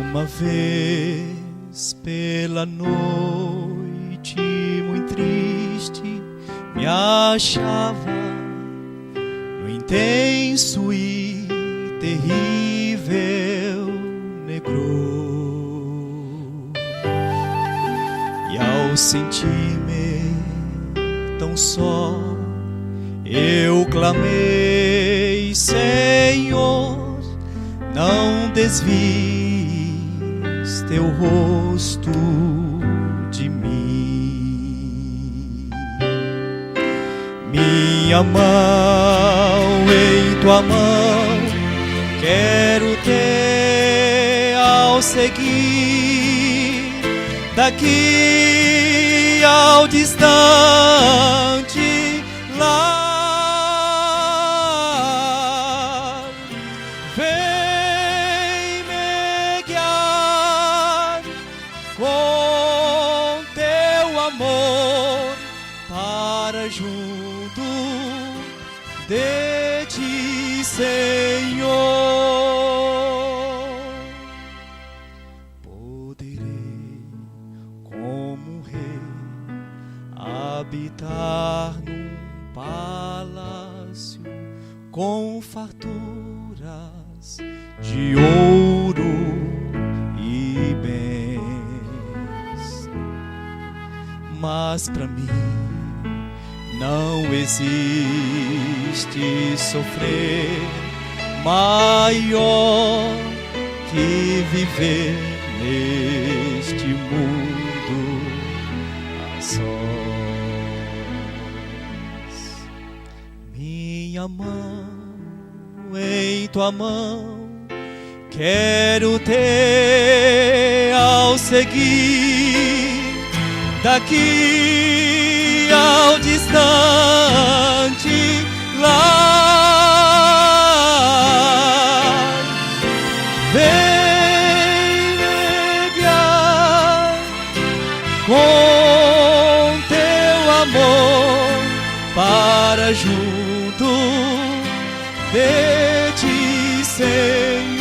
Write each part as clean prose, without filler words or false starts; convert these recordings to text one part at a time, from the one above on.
Uma vez pela noite muito triste me achava no intenso e terrível negror, e ao sentir-me tão só eu clamei: Senhor, não desvies teu rosto de mim. Minha mão em tua mão quero ter ao seguir daqui ao distante lar. Vem me guiar com teu amor para junto de ti, Senhor. Poderei como rei habitar num palácio com farturas de ouro e bens, mas para mim não existe sofrer maior que viver neste mundo a sós. Minha mão em tua mão quero ter ao seguir daqui ao distante lar. Vem me guiar com teu amor para junto de ti, Senhor.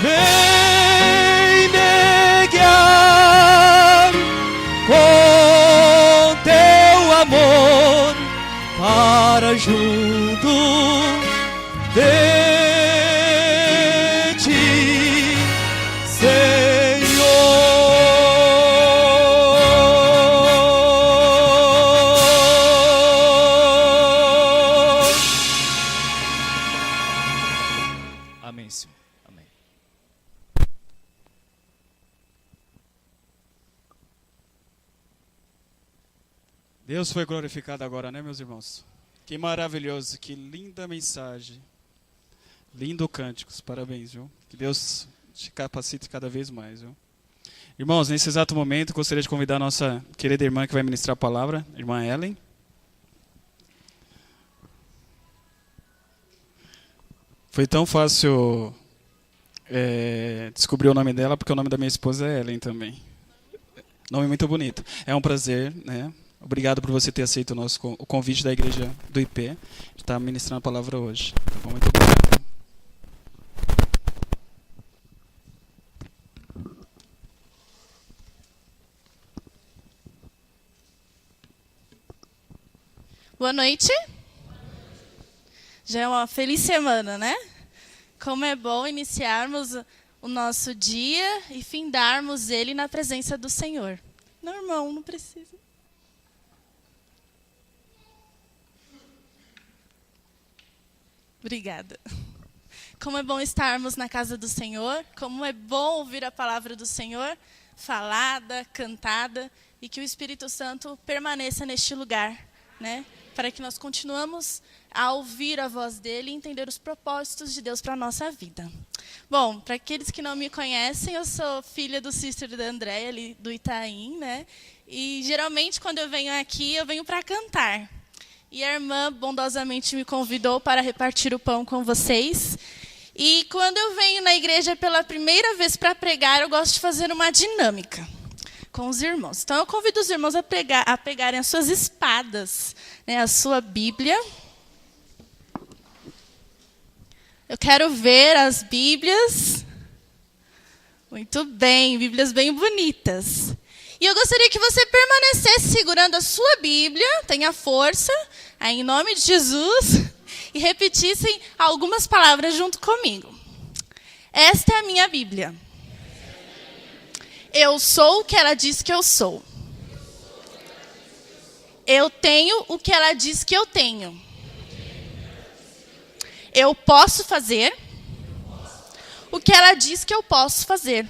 Vem me guiar com teu amor para junto de ti, Senhor. Amém, Senhor. Amém. Deus foi glorificado agora, né, meus irmãos? Que maravilhoso, que linda mensagem. Lindo cânticos, parabéns, viu? Que Deus te capacite cada vez mais, viu? Irmãos, nesse exato momento, gostaria de convidar a nossa querida irmã que vai ministrar a palavra, irmã Ellen. Foi tão fácil descobrir o nome dela, porque o nome da minha esposa é Ellen também. Nome muito bonito. É um prazer, né? Obrigado por você ter aceito o convite da igreja do IP de estar ministrando a palavra hoje. Tá bom? Muito obrigado. Boa noite. Já é uma feliz semana, né? Como é bom iniciarmos o nosso dia e findarmos ele na presença do Senhor. Não, irmão, não precisa. Obrigada. Como é bom estarmos na casa do Senhor, como é bom ouvir a palavra do Senhor, falada, cantada, e que o Espírito Santo permaneça neste lugar, né? Para que nós continuemos a ouvir a voz dele e entender os propósitos de Deus para a nossa vida. Bom, para aqueles que não me conhecem, eu sou filha do Cícero e da Andréia, ali do Itaim, né? E geralmente quando eu venho aqui, eu venho para cantar. E a irmã bondosamente me convidou para repartir o pão com vocês. E quando eu venho na igreja pela primeira vez para pregar, eu gosto de fazer uma dinâmica com os irmãos. Então, eu convido os irmãos a pegarem as suas espadas, né, a sua Bíblia, Eu quero ver as Bíblias. Muito bem, Bíblias bem bonitas. E eu gostaria que você permanecesse segurando a sua Bíblia, tenha força, aí em nome de Jesus, e repetissem algumas palavras junto comigo. Esta é a minha Bíblia. Eu sou o que ela diz que eu sou. Eu tenho o que ela diz que eu tenho. Eu posso fazer o que ela diz que eu posso fazer.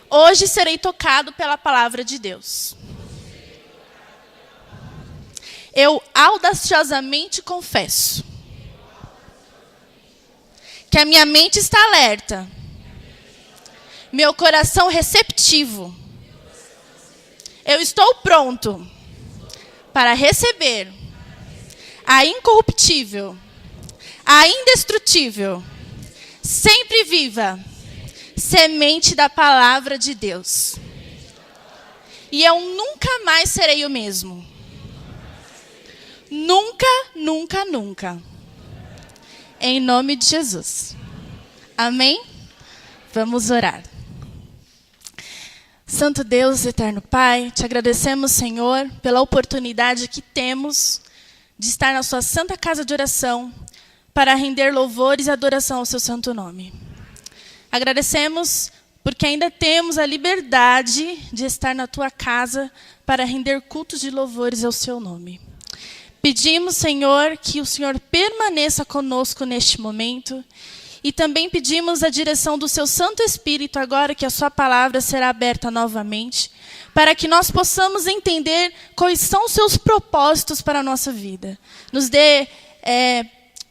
Hoje serei tocado pela palavra de Deus. Eu audaciosamente confesso que a minha mente está alerta, meu coração receptivo. Eu estou pronto para receber a incorruptível, a indestrutível, sempre viva semente da palavra de Deus. E eu nunca mais serei o mesmo. Nunca, nunca, nunca. Em nome de Jesus. Amém? Vamos orar. Santo Deus, eterno Pai, te agradecemos, Senhor, pela oportunidade que temos de estar na sua santa casa de oração para render louvores e adoração ao seu santo nome. Agradecemos porque ainda temos a liberdade de estar na tua casa para render cultos de louvores ao seu nome. Pedimos, Senhor, que o Senhor permaneça conosco neste momento. E também pedimos a direção do seu Santo Espírito, agora que a sua palavra será aberta novamente, para que nós possamos entender quais são os seus propósitos para a nossa vida. Nos dê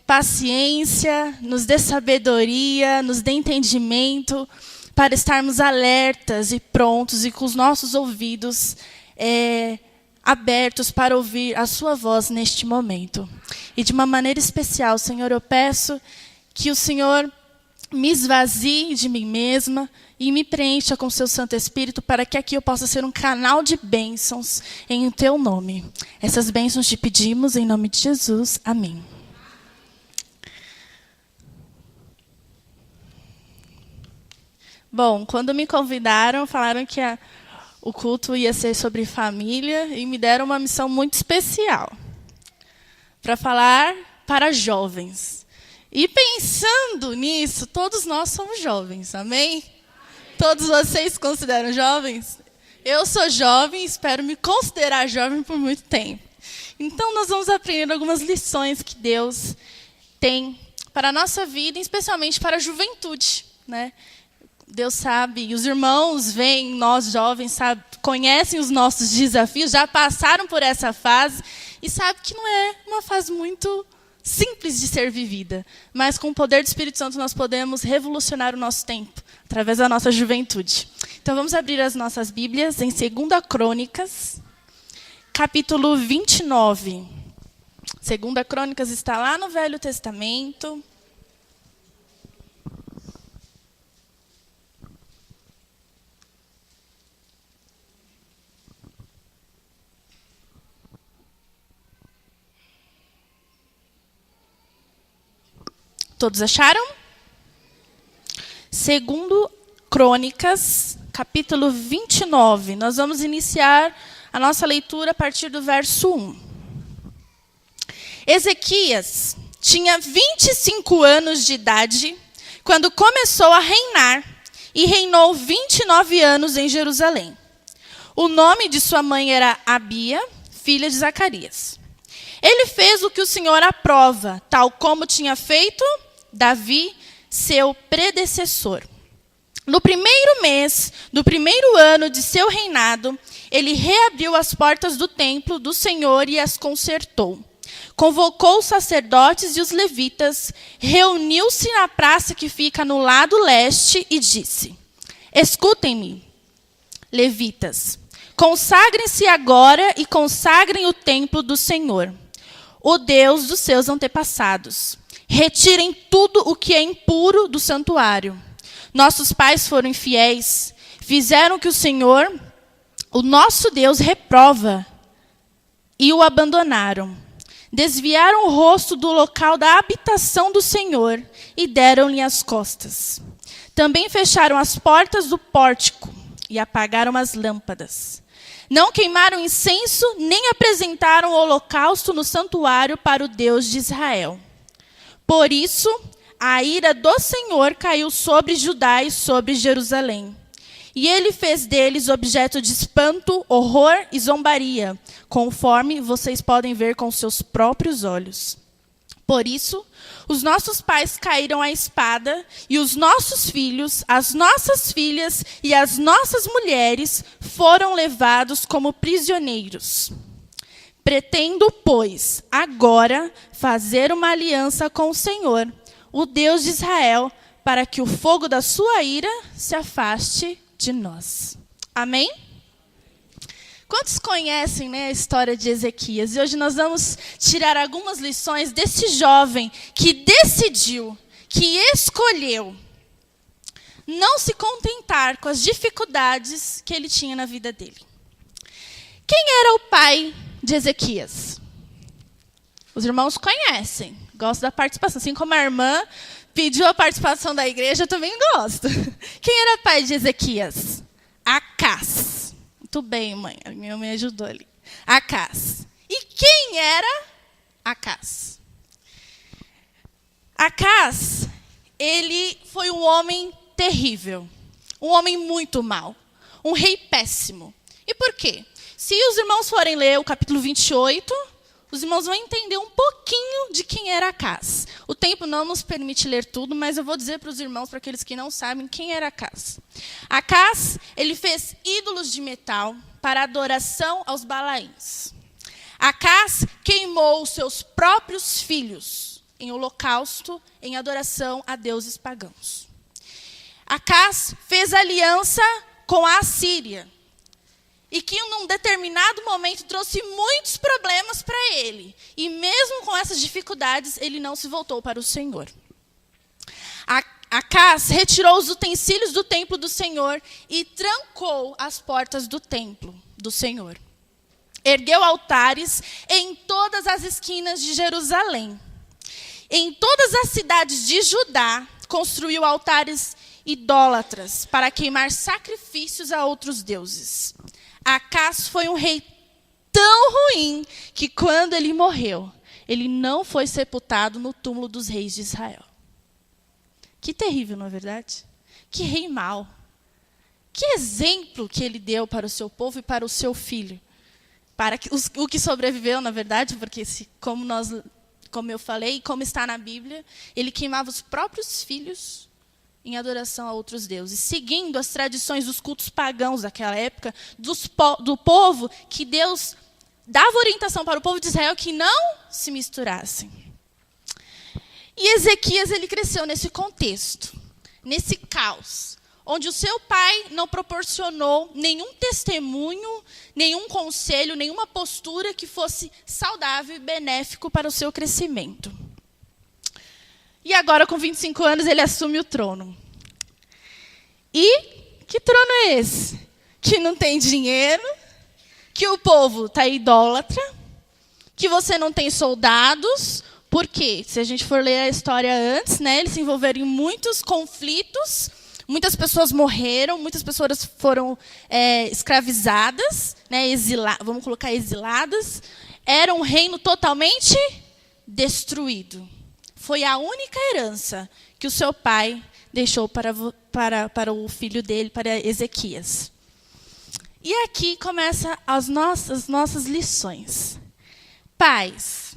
paciência, nos dê sabedoria, nos dê entendimento, para estarmos alertas e prontos e com os nossos ouvidos abertos para ouvir a sua voz neste momento. E de uma maneira especial, Senhor, eu peço que o Senhor me esvazie de mim mesma e me preencha com o seu Santo Espírito para que aqui eu possa ser um canal de bênçãos em o teu nome. Essas bênçãos te pedimos em nome de Jesus. Amém. Bom, quando me convidaram, falaram que o culto ia ser sobre família e me deram uma missão muito especial para falar para jovens. E pensando nisso, todos nós somos jovens, amém? Todos vocês se consideram jovens? Eu sou jovem e espero me considerar jovem por muito tempo. Então, nós vamos aprender algumas lições que Deus tem para a nossa vida, especialmente para a juventude, né? Deus sabe, e os irmãos veem nós jovens, sabe, conhecem os nossos desafios, já passaram por essa fase e sabem que não é uma fase muito simples de ser vivida, mas com o poder do Espírito Santo nós podemos revolucionar o nosso tempo, através da nossa juventude. Então vamos abrir as nossas Bíblias em 2 Crônicas, capítulo 29. 2 Crônicas está lá no Velho Testamento. Todos acharam? 2 Crônicas, capítulo 29. Nós vamos iniciar a nossa leitura a partir do verso 1. Ezequias tinha 25 anos de idade quando começou a reinar e reinou 29 anos em Jerusalém. O nome de sua mãe era Abia, filha de Zacarias. Ele fez o que o Senhor aprova, tal como tinha feito Davi, seu predecessor. No primeiro mês do primeiro ano de seu reinado, ele reabriu as portas do templo do Senhor e as consertou. Convocou os sacerdotes e os levitas, reuniu-se na praça que fica no lado leste e disse: escutem-me, levitas, consagrem-se agora e consagrem o templo do Senhor, o Deus dos seus antepassados. Retirem tudo o que é impuro do santuário. Nossos pais foram infiéis, fizeram que o Senhor, o nosso Deus, reprova, e o abandonaram. desviaram o rosto do local da habitação do Senhor e deram-lhe as costas. Também fecharam as portas do pórtico e apagaram as lâmpadas. Não queimaram incenso, nem apresentaram holocausto no santuário para o Deus de Israel. Por isso, a ira do Senhor caiu sobre Judá e sobre Jerusalém. E ele fez deles objeto de espanto, horror e zombaria, conforme vocês podem ver com seus próprios olhos. Por isso, os nossos pais caíram à espada, e os nossos filhos, as nossas filhas e as nossas mulheres foram levados como prisioneiros. Pretendo, pois, agora fazer uma aliança com o Senhor, o Deus de Israel, para que o fogo da sua ira se afaste de nós. Amém? Quantos conhecem, né, a história de Ezequias? E hoje nós vamos tirar algumas lições desse jovem que decidiu, que escolheu não se contentar com as dificuldades que ele tinha na vida dele. Quem era o pai de Ezequias? Os irmãos conhecem, gostam da participação. Assim como a irmã pediu a participação da igreja, eu também gosto. Quem era o pai de Ezequias? Acás. Muito bem, mãe. A minha mãe ajudou ali. Acás. E quem era Acás? Acás, ele foi um homem terrível. Um homem muito mau. Um rei péssimo. E por quê? Se os irmãos forem ler o capítulo 28... os irmãos vão entender um pouquinho de quem era Acás. O tempo não nos permite ler tudo, mas eu vou dizer para os irmãos, para aqueles que não sabem, quem era Acás. Acás, ele fez ídolos de metal para adoração aos Balaíns. Acás queimou os seus próprios filhos em holocausto, em adoração a deuses pagãos. Acás fez aliança com a Assíria, e que num determinado momento trouxe muitos problemas para ele. E mesmo com essas dificuldades, ele não se voltou para o Senhor. Acás retirou os utensílios do templo do Senhor e trancou as portas do templo do Senhor. Ergueu altares em todas as esquinas de Jerusalém. Em todas as cidades de Judá, construiu altares idólatras para queimar sacrifícios a outros deuses. Acás foi um rei tão ruim que quando ele morreu, ele não foi sepultado no túmulo dos reis de Israel. Que terrível, não é verdade? Que rei mau. Que exemplo que ele deu para o seu povo e para o seu filho. Para que, o que sobreviveu, na verdade, porque como eu falei, como está na Bíblia, ele queimava os próprios filhos em adoração a outros deuses, seguindo as tradições dos cultos pagãos daquela época, do povo, que Deus dava orientação para o povo de Israel que não se misturassem. E Ezequias, ele cresceu nesse contexto, nesse caos, onde o seu pai não proporcionou nenhum testemunho, nenhum conselho, nenhuma postura que fosse saudável e benéfico para o seu crescimento. E agora, com 25 anos, ele assume o trono. E que trono é esse? Que não tem dinheiro, que o povo está idólatra, que você não tem soldados. Por quê? Se a gente for ler a história antes, né, eles se envolveram em muitos conflitos, muitas pessoas morreram, muitas pessoas foram escravizadas, né, vamos colocar exiladas. Era um reino totalmente destruído. Foi a única herança que o seu pai deixou para o filho dele, para Ezequias. E aqui começam as nossas lições. Pais,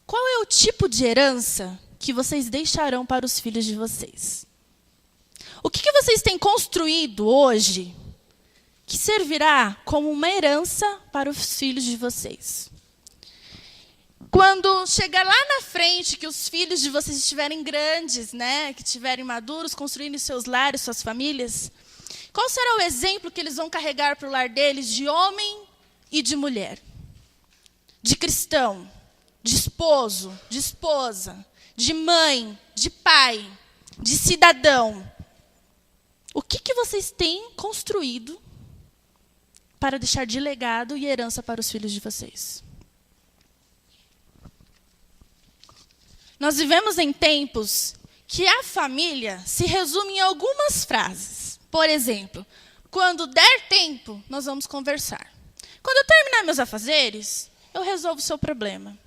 qual é o tipo de herança que vocês deixarão para os filhos de vocês? O que vocês têm construído hoje que servirá como uma herança para os filhos de vocês? Quando chegar lá na frente, que os filhos de vocês estiverem grandes, né, que estiverem maduros, construindo seus lares, suas famílias, qual será o exemplo que eles vão carregar para o lar deles de homem e de mulher? De cristão, de esposo, de esposa, de mãe, de pai, de cidadão. O que vocês têm construído para deixar de legado e herança para os filhos de vocês? Nós vivemos em tempos que a família se resume em algumas frases. Por exemplo, quando der tempo, nós vamos conversar. Quando eu terminar meus afazeres, eu resolvo o seu problema.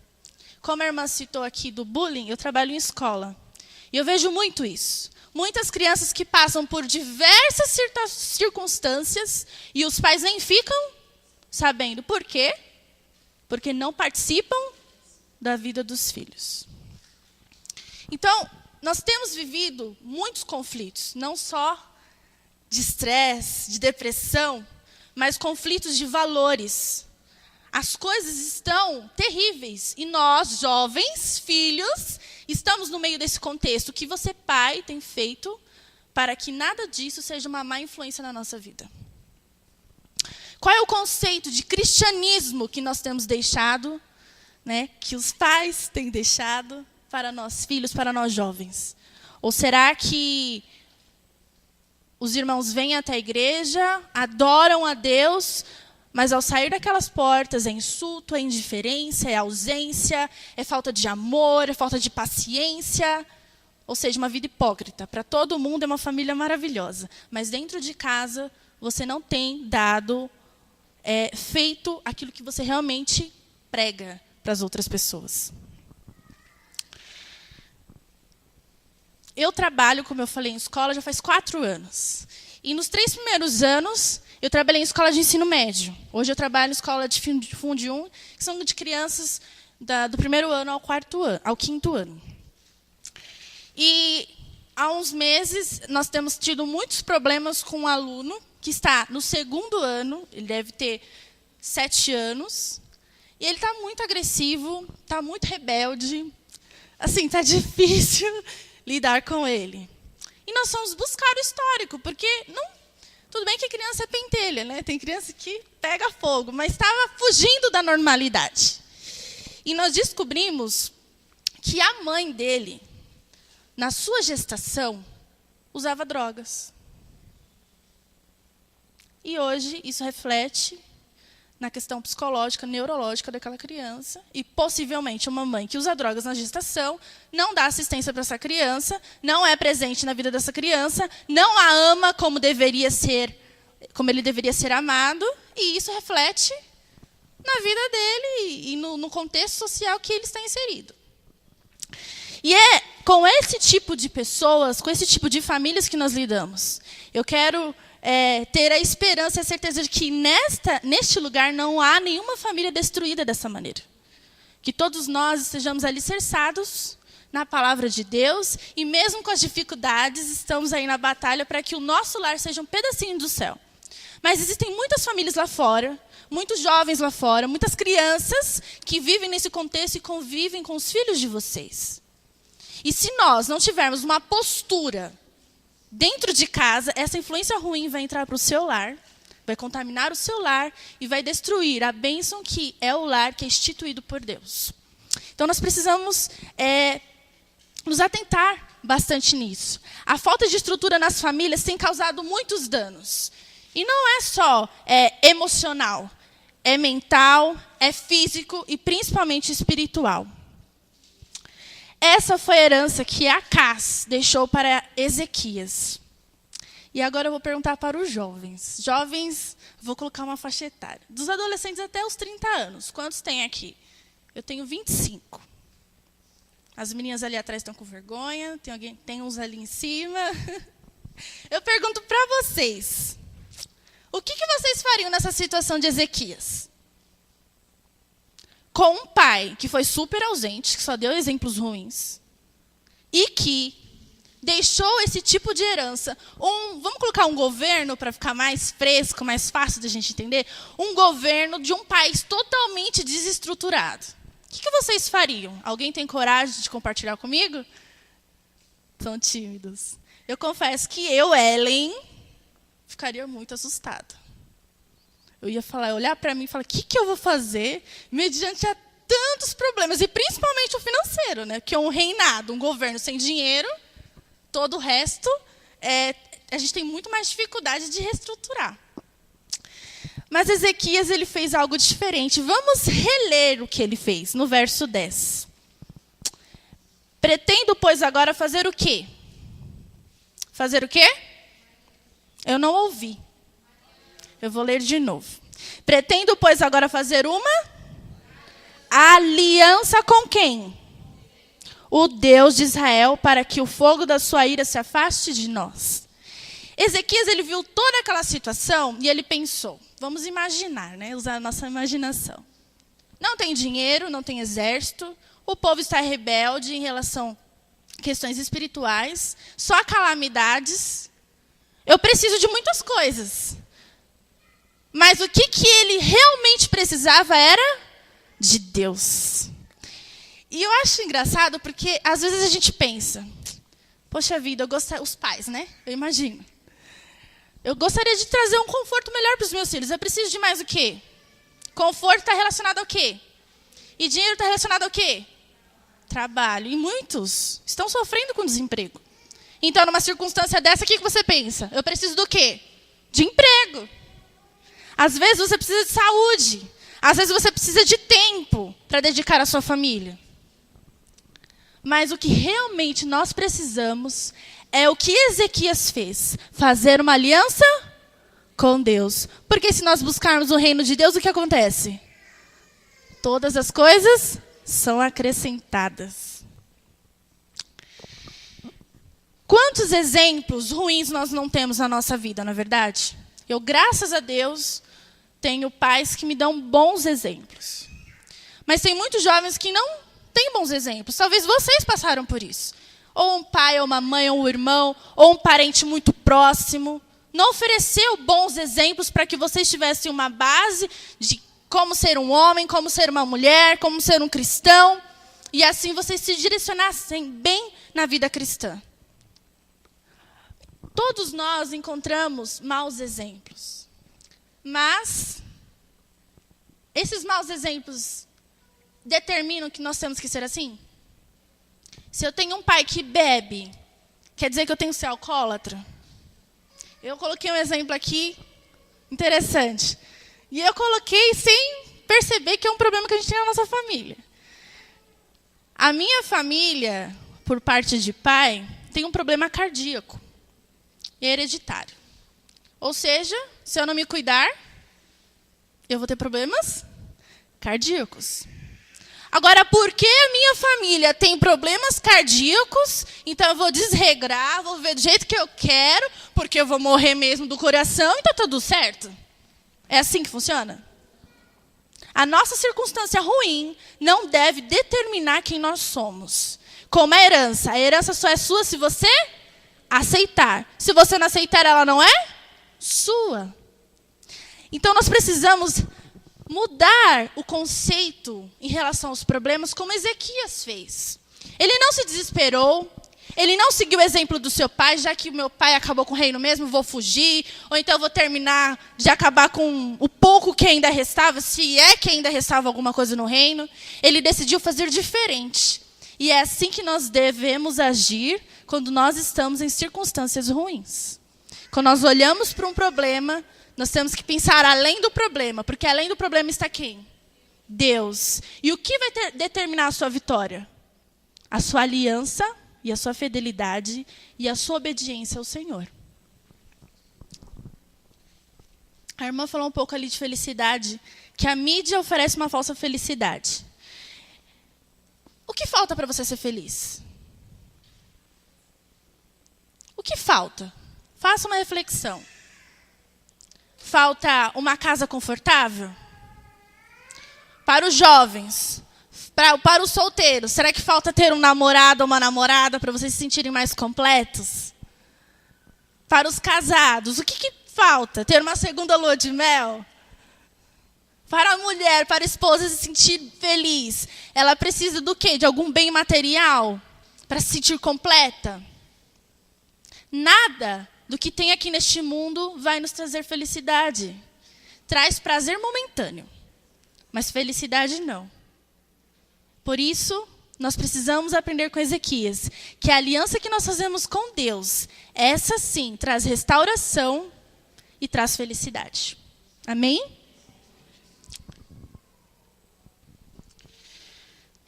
Como a irmã citou aqui do bullying, eu trabalho em escola. E eu vejo muito isso. Muitas crianças que passam por diversas circunstâncias e os pais nem ficam sabendo. Por quê? Porque não participam da vida dos filhos. Então, nós temos vivido muitos conflitos, não só de estresse, de depressão, mas conflitos de valores. As coisas estão terríveis e nós, jovens, filhos, estamos no meio desse contexto. O que você, pai, tem feito para que nada disso seja uma má influência na nossa vida? Qual é o conceito de cristianismo que nós temos deixado, né, que os pais têm deixado para nós filhos, para nós jovens? Ou será que os irmãos vêm até a igreja, adoram a Deus, mas ao sair daquelas portas é insulto, é indiferença, é ausência, é falta de amor, é falta de paciência? Ou seja, uma vida hipócrita. Para todo mundo é uma família maravilhosa, mas dentro de casa você não tem dado, feito aquilo que você realmente prega para as outras pessoas. Eu trabalho, como eu falei, em escola já faz 4 anos. E nos 3 primeiros anos, eu trabalhei em escola de ensino médio. Hoje eu trabalho em escola de Fundi 1, que são de crianças do primeiro ano ao 5º ano. E há uns meses, nós temos tido muitos problemas com um aluno que está no 2º ano, ele deve ter 7 anos, e ele está muito agressivo, está muito rebelde. Assim, está difícil lidar com ele. E nós fomos buscar o histórico, porque tudo bem que a criança é pentelha, né? Tem criança que pega fogo, mas estava fugindo da normalidade. E nós descobrimos que a mãe dele, na sua gestação, usava drogas. E hoje isso reflete na questão psicológica, neurológica daquela criança. E possivelmente uma mãe que usa drogas na gestação não dá assistência para essa criança, não é presente na vida dessa criança, não a ama como ele deveria ser amado, e isso reflete na vida dele e no contexto social que ele está inserido. E é com esse tipo de pessoas, com esse tipo de famílias que nós lidamos. Eu quero ter a esperança e a certeza de que neste lugar não há nenhuma família destruída dessa maneira. Que todos nós estejamos alicerçados na palavra de Deus e mesmo com as dificuldades, estamos aí na batalha para que o nosso lar seja um pedacinho do céu. Mas existem muitas famílias lá fora, muitos jovens lá fora, muitas crianças que vivem nesse contexto e convivem com os filhos de vocês. E se nós não tivermos uma postura dentro de casa, essa influência ruim vai entrar para o seu lar, vai contaminar o seu lar e vai destruir a bênção que é o lar que é instituído por Deus. Então, nós precisamos nos atentar bastante nisso. A falta de estrutura nas famílias tem causado muitos danos. E não é só emocional, é mental, é físico e principalmente espiritual. Essa foi a herança que Acás deixou para Ezequias. E agora eu vou perguntar para os jovens. Jovens, vou colocar uma faixa etária. Dos adolescentes até os 30 anos. Quantos tem aqui? Eu tenho 25. As meninas ali atrás estão com vergonha. Tem uns ali em cima. Eu pergunto para vocês. O que vocês fariam nessa situação de Ezequias? Com um pai que foi super ausente, que só deu exemplos ruins, e que deixou esse tipo de herança. Vamos colocar um governo para ficar mais fresco, mais fácil da gente entender? Um governo de um país totalmente desestruturado. O que vocês fariam? Alguém tem coragem de compartilhar comigo? São tímidos. Eu confesso que eu, Ellen, ficaria muito assustada. Eu ia olhar para mim e falar, o que eu vou fazer mediante a tantos problemas, e principalmente o financeiro, né? Que é um reinado, um governo sem dinheiro, todo o resto, a gente tem muito mais dificuldade de reestruturar. Mas Ezequias, ele fez algo diferente. Vamos reler o que ele fez no verso 10. Pretendo, pois, agora fazer o quê? Fazer o quê? Eu não ouvi. Eu vou ler de novo. Pretendo, pois, agora fazer uma aliança com quem? O Deus de Israel, para que o fogo da sua ira se afaste de nós. Ezequias, ele viu toda aquela situação e ele pensou, vamos imaginar, né? Usar a nossa imaginação. Não tem dinheiro, não tem exército, o povo está rebelde em relação a questões espirituais, só calamidades. Eu preciso de muitas coisas. Mas o que ele realmente precisava era de Deus. E eu acho engraçado porque às vezes a gente pensa, poxa vida, os pais, né? Eu imagino. Eu gostaria de trazer um conforto melhor para os meus filhos. Eu preciso de mais o quê? Conforto está relacionado ao quê? E dinheiro está relacionado ao quê? Trabalho. E muitos estão sofrendo com desemprego. Então, numa circunstância dessa, o que você pensa? Eu preciso do quê? De emprego. Às vezes você precisa de saúde. Às vezes você precisa de tempo para dedicar à sua família. Mas o que realmente nós precisamos é o que Ezequias fez. Fazer uma aliança com Deus. Porque se nós buscarmos o reino de Deus, o que acontece? Todas as coisas são acrescentadas. Quantos exemplos ruins nós não temos na nossa vida, não é verdade? Eu, graças a Deus, tenho pais que me dão bons exemplos. Mas tem muitos jovens que não têm bons exemplos. Talvez vocês passaram por isso. Ou um pai, ou uma mãe, ou um irmão, ou um parente muito próximo. Não ofereceu bons exemplos para que vocês tivessem uma base de como ser um homem, como ser uma mulher, como ser um cristão. E assim vocês se direcionassem bem na vida cristã. Todos nós encontramos maus exemplos. Mas esses maus exemplos determinam que nós temos que ser assim? Se eu tenho um pai que bebe, quer dizer que eu tenho que ser alcoólatra? Eu coloquei um exemplo aqui interessante. E eu coloquei sem perceber que é um problema que a gente tem na nossa família. A minha família, por parte de pai, tem um problema cardíaco. E hereditário. Ou seja, se eu não me cuidar, eu vou ter problemas cardíacos. Agora, porque a minha família tem problemas cardíacos, então eu vou desregrar, vou viver do jeito que eu quero, porque eu vou morrer mesmo do coração e está tudo certo? É assim que funciona? A nossa circunstância ruim não deve determinar quem nós somos. Como a herança só é sua se você aceitar. Se você não aceitar, ela não é sua. Então, nós precisamos mudar o conceito em relação aos problemas, como Ezequias fez. Ele não se desesperou, ele não seguiu o exemplo do seu pai, já que o meu pai acabou com o reino mesmo, vou fugir, ou então vou terminar de acabar com o pouco que ainda restava, se é que ainda restava alguma coisa no reino. Ele decidiu fazer diferente. E é assim que nós devemos agir quando nós estamos em circunstâncias ruins. Quando nós olhamos para um problema, nós temos que pensar além do problema, porque além do problema está quem? Deus. E o que vai determinar a sua vitória? A sua aliança e a sua fidelidade e a sua obediência ao Senhor. A irmã falou um pouco ali de felicidade, que a mídia oferece uma falsa felicidade. O que falta para você ser feliz? O que falta? Faça uma reflexão. Falta uma casa confortável? Para os jovens, para os solteiros, será que falta ter um namorado ou uma namorada para vocês se sentirem mais completos? Para os casados, o que falta? Ter uma segunda lua de mel? Para a mulher, para a esposa se sentir feliz, ela precisa do quê? De algum bem material para se sentir completa? Nada do que tem aqui neste mundo vai nos trazer felicidade. Traz prazer momentâneo, mas felicidade não. Por isso, nós precisamos aprender com Ezequias que a aliança que nós fazemos com Deus, essa sim, traz restauração e traz felicidade. Amém?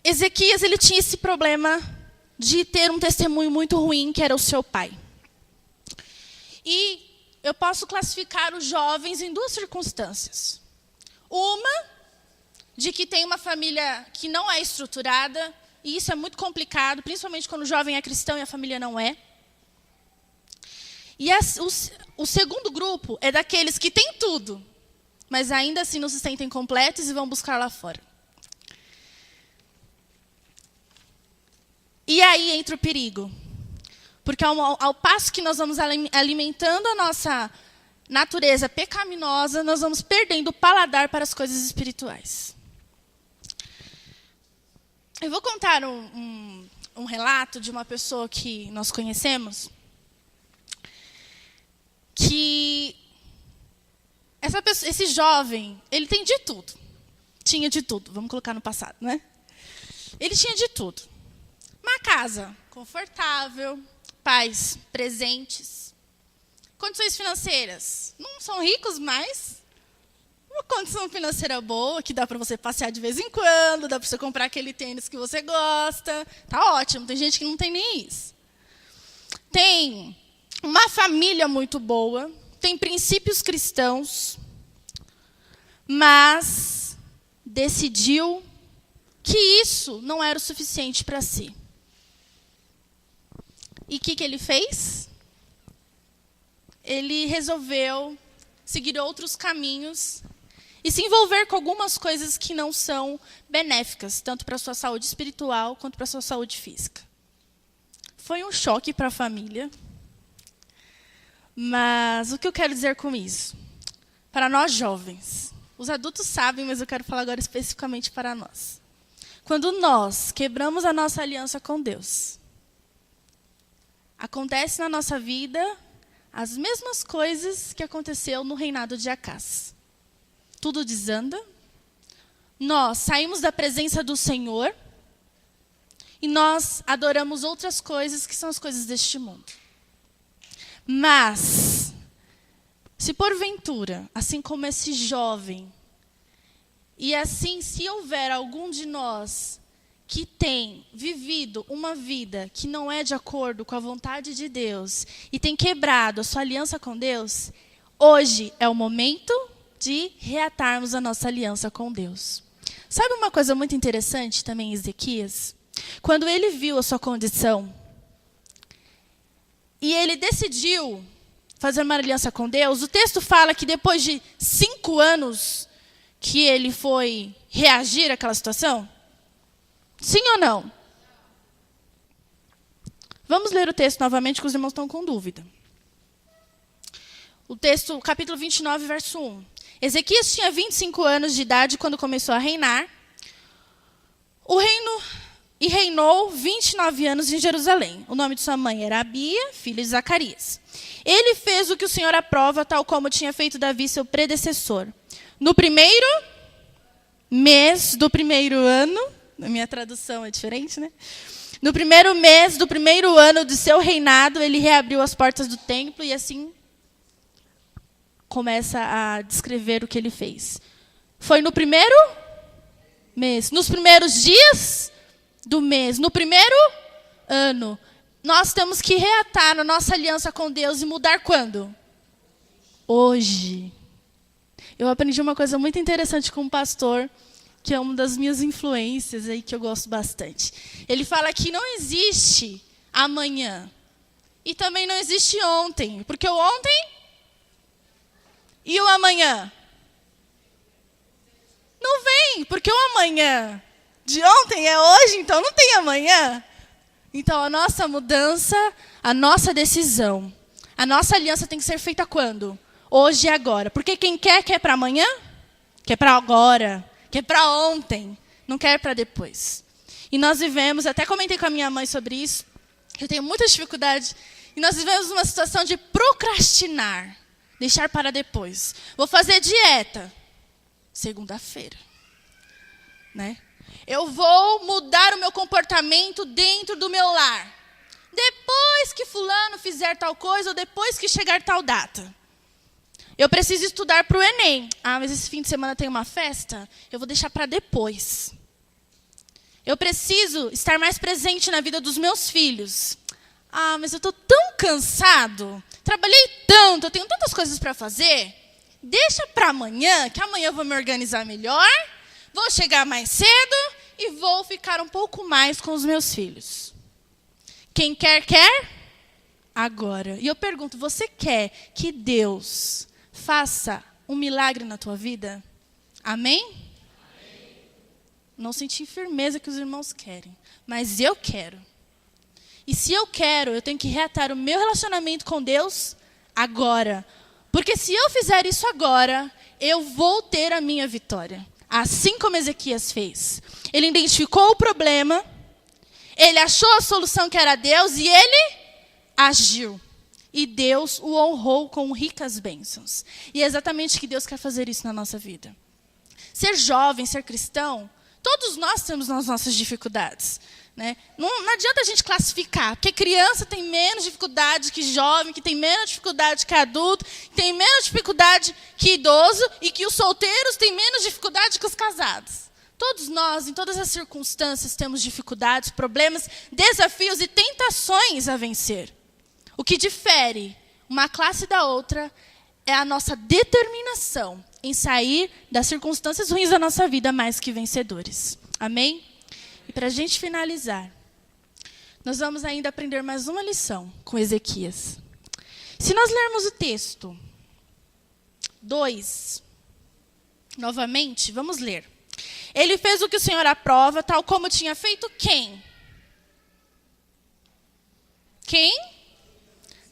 Ezequias, ele tinha esse problema de ter um testemunho muito ruim, que era o seu pai. E eu posso classificar os jovens em duas circunstâncias. Uma, de que tem uma família que não é estruturada, e isso é muito complicado, principalmente quando o jovem é cristão e a família não é. E o segundo grupo é daqueles que têm tudo, mas ainda assim não se sentem completos e vão buscar lá fora. E aí entra o perigo. Porque ao passo que nós vamos alimentando a nossa natureza pecaminosa, nós vamos perdendo o paladar para as coisas espirituais. Eu vou contar um relato de uma pessoa que nós conhecemos, que esse jovem, ele tem de tudo. Tinha de tudo, vamos colocar no passado, né? Ele tinha de tudo. Uma casa confortável, pais presentes, condições financeiras. Não são ricos, mas uma condição financeira boa, que dá para você passear de vez em quando, dá para você comprar aquele tênis que você gosta. Tá ótimo, tem gente que não tem nem isso. Tem uma família muito boa, tem princípios cristãos, mas decidiu que isso não era o suficiente para si. E o que ele fez? Ele resolveu seguir outros caminhos e se envolver com algumas coisas que não são benéficas, tanto para a sua saúde espiritual quanto para a sua saúde física. Foi um choque para a família. Mas o que eu quero dizer com isso? Para nós jovens, os adultos sabem, mas eu quero falar agora especificamente para nós. Quando nós quebramos a nossa aliança com Deus, acontece na nossa vida as mesmas coisas que aconteceu no reinado de Acás. Tudo desanda, nós saímos da presença do Senhor e nós adoramos outras coisas que são as coisas deste mundo. Mas, se porventura, assim como esse jovem, e assim se houver algum de nós que tem vivido uma vida que não é de acordo com a vontade de Deus e tem quebrado a sua aliança com Deus, hoje é o momento de reatarmos a nossa aliança com Deus. Sabe uma coisa muito interessante também em Ezequias? Quando ele viu a sua condição e ele decidiu fazer uma aliança com Deus, o texto fala que depois de 5 anos que ele foi reagir àquela situação. Sim ou não? Vamos ler o texto novamente, que os irmãos estão com dúvida. O texto, capítulo 29, verso 1. Ezequias tinha 25 anos de idade quando começou a reinar. E reinou 29 anos em Jerusalém. O nome de sua mãe era Abia, filha de Zacarias. Ele fez o que o Senhor aprova, tal como tinha feito Davi, seu predecessor. No primeiro mês do primeiro ano, a minha tradução é diferente, né? No primeiro mês do primeiro ano de seu reinado, ele reabriu as portas do templo e assim começa a descrever o que ele fez. Foi no primeiro mês, nos primeiros dias do mês, no primeiro ano. Nós temos que reatar a nossa aliança com Deus e mudar quando? Hoje. Eu aprendi uma coisa muito interessante com um pastor, que é uma das minhas influências aí, que eu gosto bastante. Ele fala que não existe amanhã. E também não existe ontem. Porque o ontem e o amanhã não vem. Porque o amanhã de ontem é hoje, então não tem amanhã. Então a nossa mudança, a nossa decisão, a nossa aliança tem que ser feita quando? Hoje e agora. Porque quem quer para amanhã, quer para agora. Que é para ontem, não quer para depois. E nós vivemos, até comentei com a minha mãe sobre isso, eu tenho muita dificuldade, e nós vivemos uma situação de procrastinar, deixar para depois. Vou fazer dieta, segunda-feira. Né? Eu vou mudar o meu comportamento dentro do meu lar. Depois que fulano fizer tal coisa, ou depois que chegar tal data. Eu preciso estudar para o Enem. Ah, mas esse fim de semana tem uma festa? Eu vou deixar para depois. Eu preciso estar mais presente na vida dos meus filhos. Ah, mas eu estou tão cansado. Trabalhei tanto, eu tenho tantas coisas para fazer. Deixa para amanhã, que amanhã eu vou me organizar melhor. Vou chegar mais cedo e vou ficar um pouco mais com os meus filhos. Quem quer, quer agora. E eu pergunto, você quer que Deus faça um milagre na tua vida? Amém? Amém. Não senti firmeza que os irmãos querem, mas eu quero. E se eu quero, eu tenho que reatar o meu relacionamento com Deus agora. Porque se eu fizer isso agora, eu vou ter a minha vitória. Assim como Ezequias fez. Ele identificou o problema, ele achou a solução que era Deus e ele agiu. E Deus o honrou com ricas bênçãos. E é exatamente que Deus quer fazer isso na nossa vida. Ser jovem, ser cristão, todos nós temos as nossas dificuldades. Né? Não adianta a gente classificar, porque criança tem menos dificuldade que jovem, que tem menos dificuldade que adulto, que tem menos dificuldade que idoso e que os solteiros têm menos dificuldade que os casados. Todos nós, em todas as circunstâncias, temos dificuldades, problemas, desafios e tentações a vencer. O que difere uma classe da outra é a nossa determinação em sair das circunstâncias ruins da nossa vida mais que vencedores. Amém? E para a gente finalizar, nós vamos ainda aprender mais uma lição com Ezequias. Se nós lermos o texto 2, novamente, vamos ler. Ele fez o que o Senhor aprova, tal como tinha feito quem? Quem?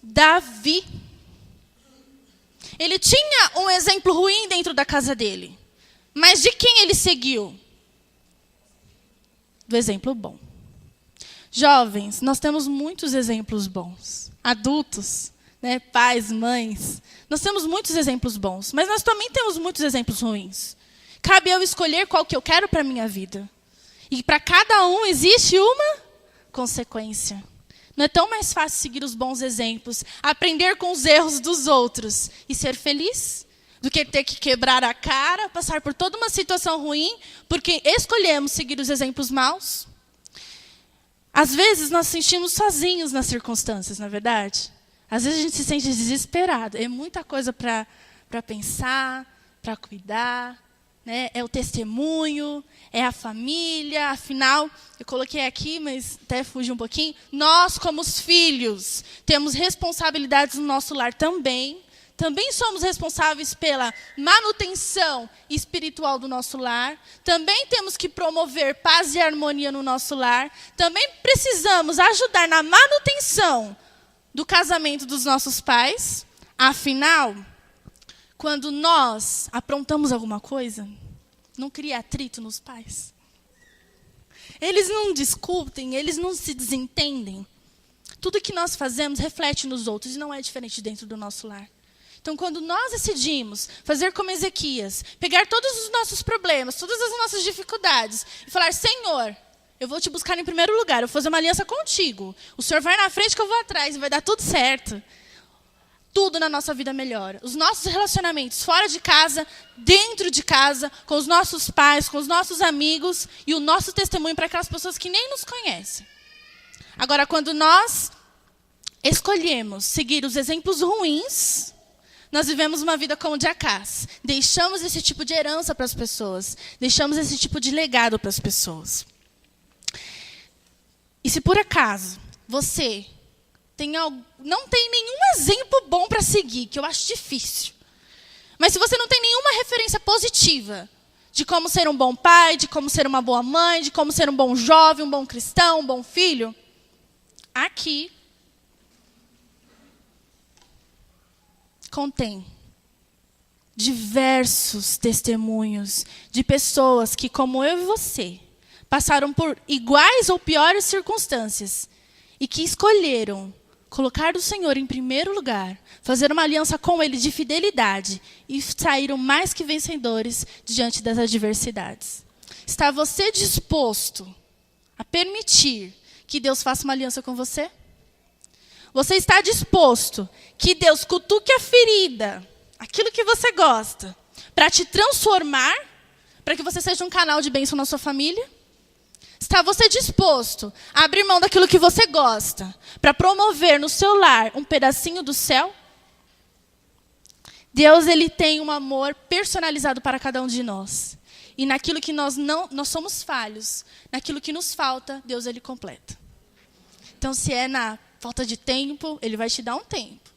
Davi. Ele tinha um exemplo ruim dentro da casa dele. Mas de quem ele seguiu? Do exemplo bom. Jovens, nós temos muitos exemplos bons. Adultos, né, pais, mães. Nós temos muitos exemplos bons, mas nós também temos muitos exemplos ruins. Cabe eu escolher qual que eu quero para a minha vida. E para cada um existe uma consequência. Não é tão mais fácil seguir os bons exemplos, aprender com os erros dos outros e ser feliz, do que ter que quebrar a cara, passar por toda uma situação ruim, porque escolhemos seguir os exemplos maus? Às vezes nós nos sentimos sozinhos nas circunstâncias, não é verdade? Às vezes a gente se sente desesperado. É muita coisa para pensar, para cuidar. Né? É o testemunho, é a família. Afinal, eu coloquei aqui, mas até fugi um pouquinho. Nós, como os filhos, temos responsabilidades no nosso lar também. Também somos responsáveis pela manutenção espiritual do nosso lar. Também temos que promover paz e harmonia no nosso lar. Também precisamos ajudar na manutenção do casamento dos nossos pais. Afinal, quando nós aprontamos alguma coisa, não cria atrito nos pais. Eles não discutem, eles não se desentendem. Tudo que nós fazemos reflete nos outros e não é diferente dentro do nosso lar. Então, quando nós decidimos fazer como Ezequias, pegar todos os nossos problemas, todas as nossas dificuldades e falar, Senhor, eu vou te buscar em primeiro lugar, eu vou fazer uma aliança contigo. O Senhor vai na frente que eu vou atrás e vai dar tudo certo. Tudo na nossa vida melhora. Os nossos relacionamentos fora de casa, dentro de casa, com os nossos pais, com os nossos amigos e o nosso testemunho para aquelas pessoas que nem nos conhecem. Agora, quando nós escolhemos seguir os exemplos ruins, nós vivemos uma vida como de Acás. Deixamos esse tipo de herança para as pessoas. Deixamos esse tipo de legado para as pessoas. E se por acaso você não tem nenhum exemplo bom para seguir, que eu acho difícil. Mas se você não tem nenhuma referência positiva de como ser um bom pai, de como ser uma boa mãe, de como ser um bom jovem, um bom cristão, um bom filho, aqui contém diversos testemunhos de pessoas que, como eu e você, passaram por iguais ou piores circunstâncias e que escolheram colocar o Senhor em primeiro lugar, fazer uma aliança com Ele de fidelidade e saíram mais que vencedores diante das adversidades. Está você disposto a permitir que Deus faça uma aliança com você? Você está disposto que Deus cutuque a ferida, aquilo que você gosta, para te transformar, para que você seja um canal de bênção na sua família? Está você disposto a abrir mão daquilo que você gosta para promover no seu lar um pedacinho do céu? Deus, ele tem um amor personalizado para cada um de nós. E naquilo que nós somos falhos, naquilo que nos falta, Deus, ele completa. Então, se é na falta de tempo, ele vai te dar um tempo.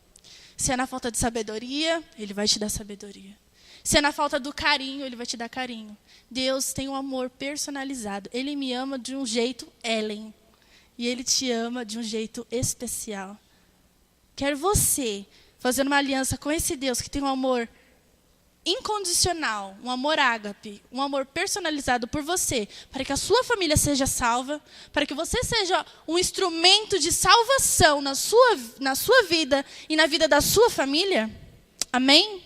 Se é na falta de sabedoria, ele vai te dar sabedoria. Se é na falta do carinho, ele vai te dar carinho. Deus tem um amor personalizado. Ele me ama de um jeito Ellen. E ele te ama de um jeito especial. Quer você fazer uma aliança com esse Deus que tem um amor incondicional, um amor ágape, um amor personalizado por você, para que a sua família seja salva, para que você seja um instrumento de salvação na sua vida e na vida da sua família? Amém?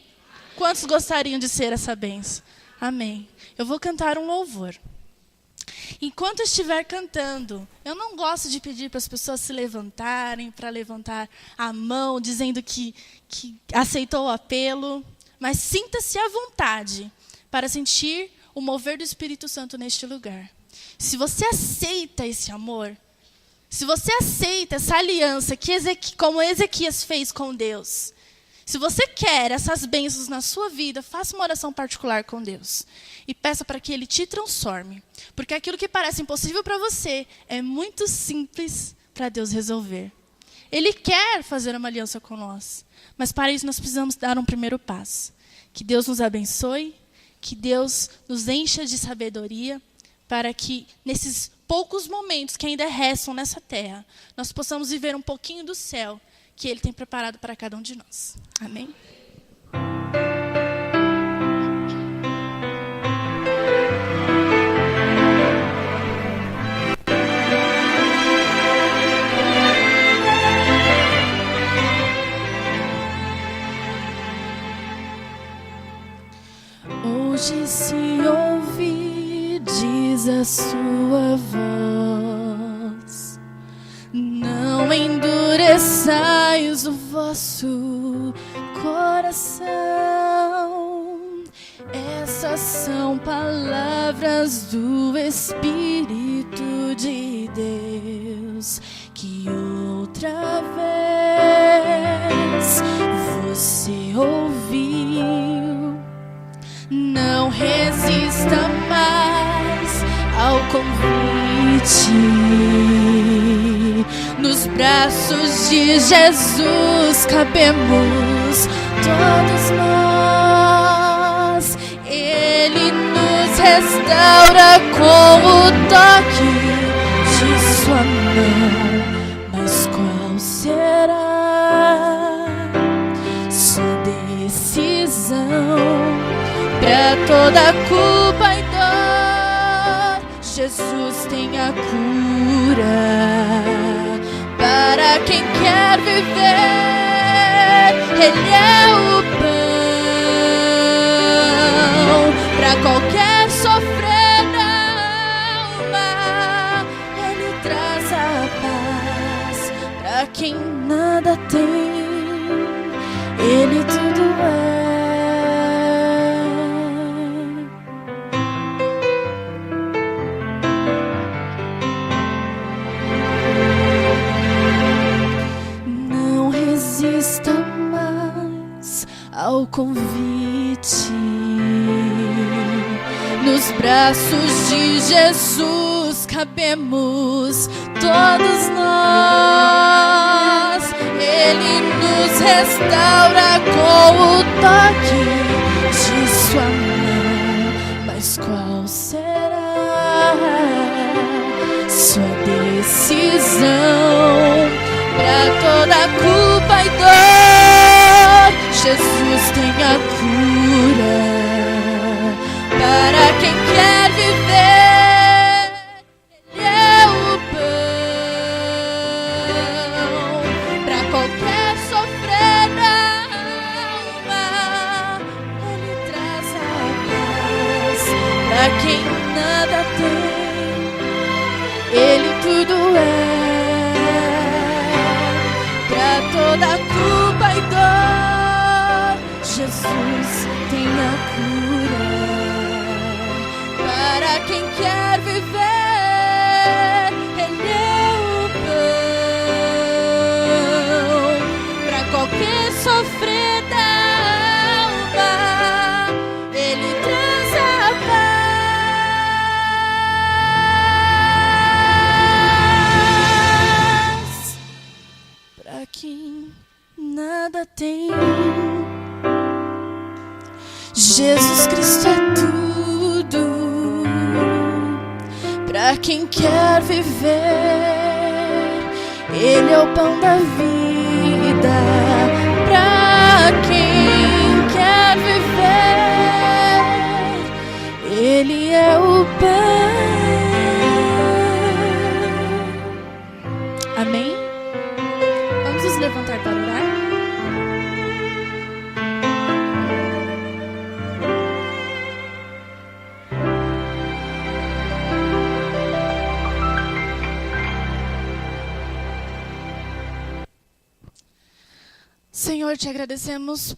Quantos gostariam de ser essa bênção? Amém. Eu vou cantar um louvor. Enquanto eu estiver cantando, eu não gosto de pedir para as pessoas se levantarem, para levantar a mão, dizendo que aceitou o apelo. Mas sinta-se à vontade para sentir o mover do Espírito Santo neste lugar. Se você aceita esse amor, se você aceita essa aliança como Ezequias fez com Deus, se você quer essas bênçãos na sua vida, faça uma oração particular com Deus. E peça para que Ele te transforme. Porque aquilo que parece impossível para você é muito simples para Deus resolver. Ele quer fazer uma aliança com nós. Mas para isso nós precisamos dar um primeiro passo. Que Deus nos abençoe, que Deus nos encha de sabedoria, para que nesses poucos momentos que ainda restam nessa terra, nós possamos viver um pouquinho do céu que Ele tem preparado para cada um de nós. Amém? Hoje se ouvir, diz a sua voz, não endureçais o vosso coração. Essas são palavras do Espírito de Deus, que outra vez você ouviu. Não resista mais ao convite. Nos braços de Jesus cabemos todos nós. Ele nos restaura com o toque de sua mão. Mas qual será sua decisão? Para toda culpa e dor, Jesus tem a cura. Para quem quer viver, Ele é o pão. Para qualquer sofrer da alma, Ele traz a paz. Para quem nada tem, Ele tudo é. Ao convite, nos braços de Jesus cabemos todos nós. Ele nos restaura com o toque de sua mão. Mas qual será sua decisão? Para toda culpa e dor, Jesus tem a cura. Para quem quer viver, Ele é o pão. Para qualquer sofrer da alma, Ele traz a paz. Para quem nada tem, Ele tudo é. Para toda culpa e dor, Jesus tem a cura. Para quem quer viver, Para quem quer viver, Ele é o pão da vida. Para quem quer viver, Ele é o pão. Amém? Vamos nos levantar para orar? Senhor, te agradecemos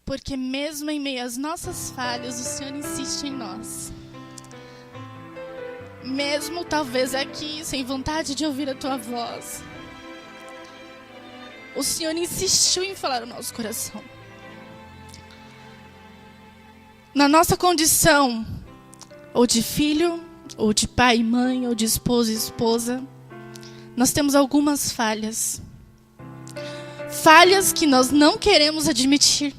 porque mesmo em meio às nossas falhas, o Senhor insiste em nós. Mesmo talvez aqui, sem vontade de ouvir a Tua voz, o Senhor insistiu em falar no nosso coração. Na nossa condição, ou de filho, ou de pai e mãe, ou de esposo e esposa, nós temos algumas falhas. Falhas que nós não queremos admitir.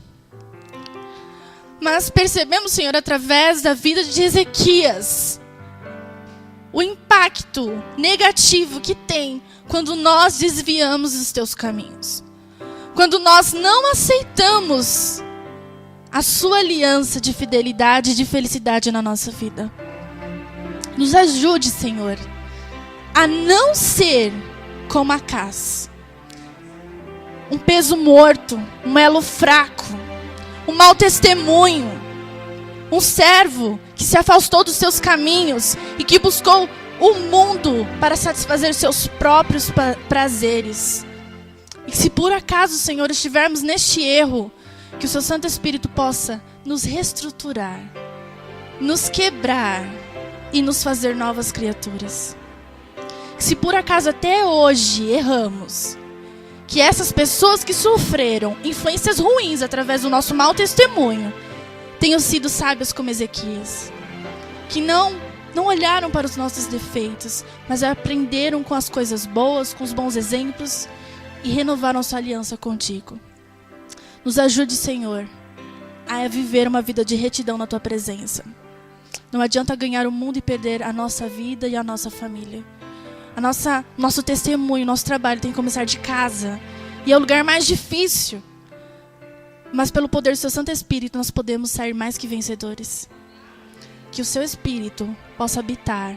Mas percebemos, Senhor, através da vida de Ezequias, o impacto negativo que tem quando nós desviamos dos teus caminhos. Quando nós não aceitamos a sua aliança de fidelidade e de felicidade na nossa vida. Nos ajude, Senhor, a não ser como Acás. Um peso morto, um elo fraco, um mau testemunho, um servo que se afastou dos seus caminhos e que buscou o mundo para satisfazer seus próprios prazeres. E que se por acaso, Senhor, estivermos neste erro, que o seu Santo Espírito possa nos reestruturar, nos quebrar e nos fazer novas criaturas. Que se por acaso até hoje erramos, que essas pessoas que sofreram influências ruins através do nosso mau testemunho tenham sido sábias como Ezequias. Que não olharam para os nossos defeitos, mas aprenderam com as coisas boas, com os bons exemplos e renovaram sua aliança contigo. Nos ajude, Senhor, a viver uma vida de retidão na Tua presença. Não adianta ganhar o mundo e perder a nossa vida e a nossa família. Nosso testemunho, nosso trabalho tem que começar de casa. E é o lugar mais difícil. Mas pelo poder do seu Santo Espírito, nós podemos sair mais que vencedores. Que o seu Espírito possa habitar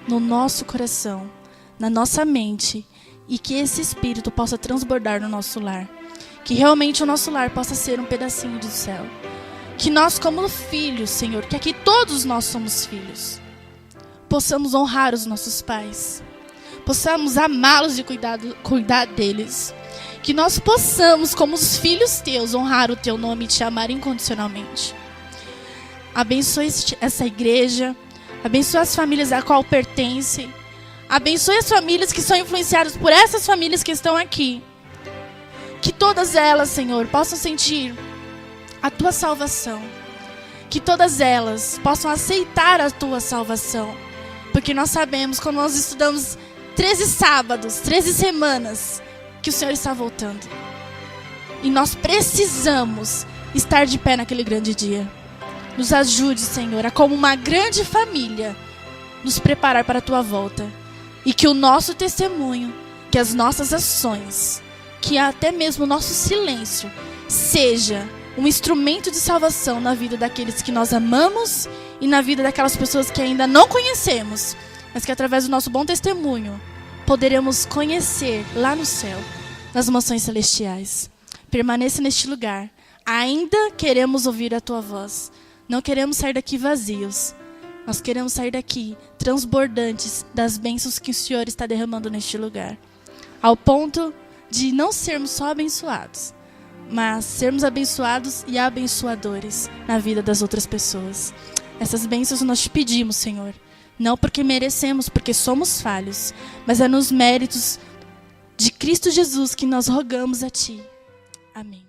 no nosso coração, na nossa mente. E que esse Espírito possa transbordar no nosso lar. Que realmente o nosso lar possa ser um pedacinho do céu. Que nós como filhos, Senhor, que aqui todos nós somos filhos, possamos honrar os nossos pais. Possamos amá-los e cuidar deles. Que nós possamos, como os filhos teus, honrar o teu nome e te amar incondicionalmente. Abençoe essa igreja. Abençoe as famílias a qual pertencem. Abençoe as famílias que são influenciadas por essas famílias que estão aqui. Que todas elas, Senhor, possam sentir a tua salvação. Que todas elas possam aceitar a tua salvação. Porque nós sabemos, quando nós estudamos 13 sábados, 13 semanas, que o Senhor está voltando. E nós precisamos estar de pé naquele grande dia. Nos ajude, Senhor, a como uma grande família, nos preparar para a Tua volta. E que o nosso testemunho, que as nossas ações, que até mesmo o nosso silêncio, seja um instrumento de salvação na vida daqueles que nós amamos e na vida daquelas pessoas que ainda não conhecemos, mas que através do nosso bom testemunho poderemos conhecer lá no céu, nas mansões celestiais. Permaneça neste lugar. Ainda queremos ouvir a Tua voz. Não queremos sair daqui vazios. Nós queremos sair daqui transbordantes das bênçãos que o Senhor está derramando neste lugar. Ao ponto de não sermos só abençoados, mas sermos abençoados e abençoadores na vida das outras pessoas. Essas bênçãos nós te pedimos, Senhor. Não porque merecemos, porque somos falhos, mas é nos méritos de Cristo Jesus que nós rogamos a Ti. Amém.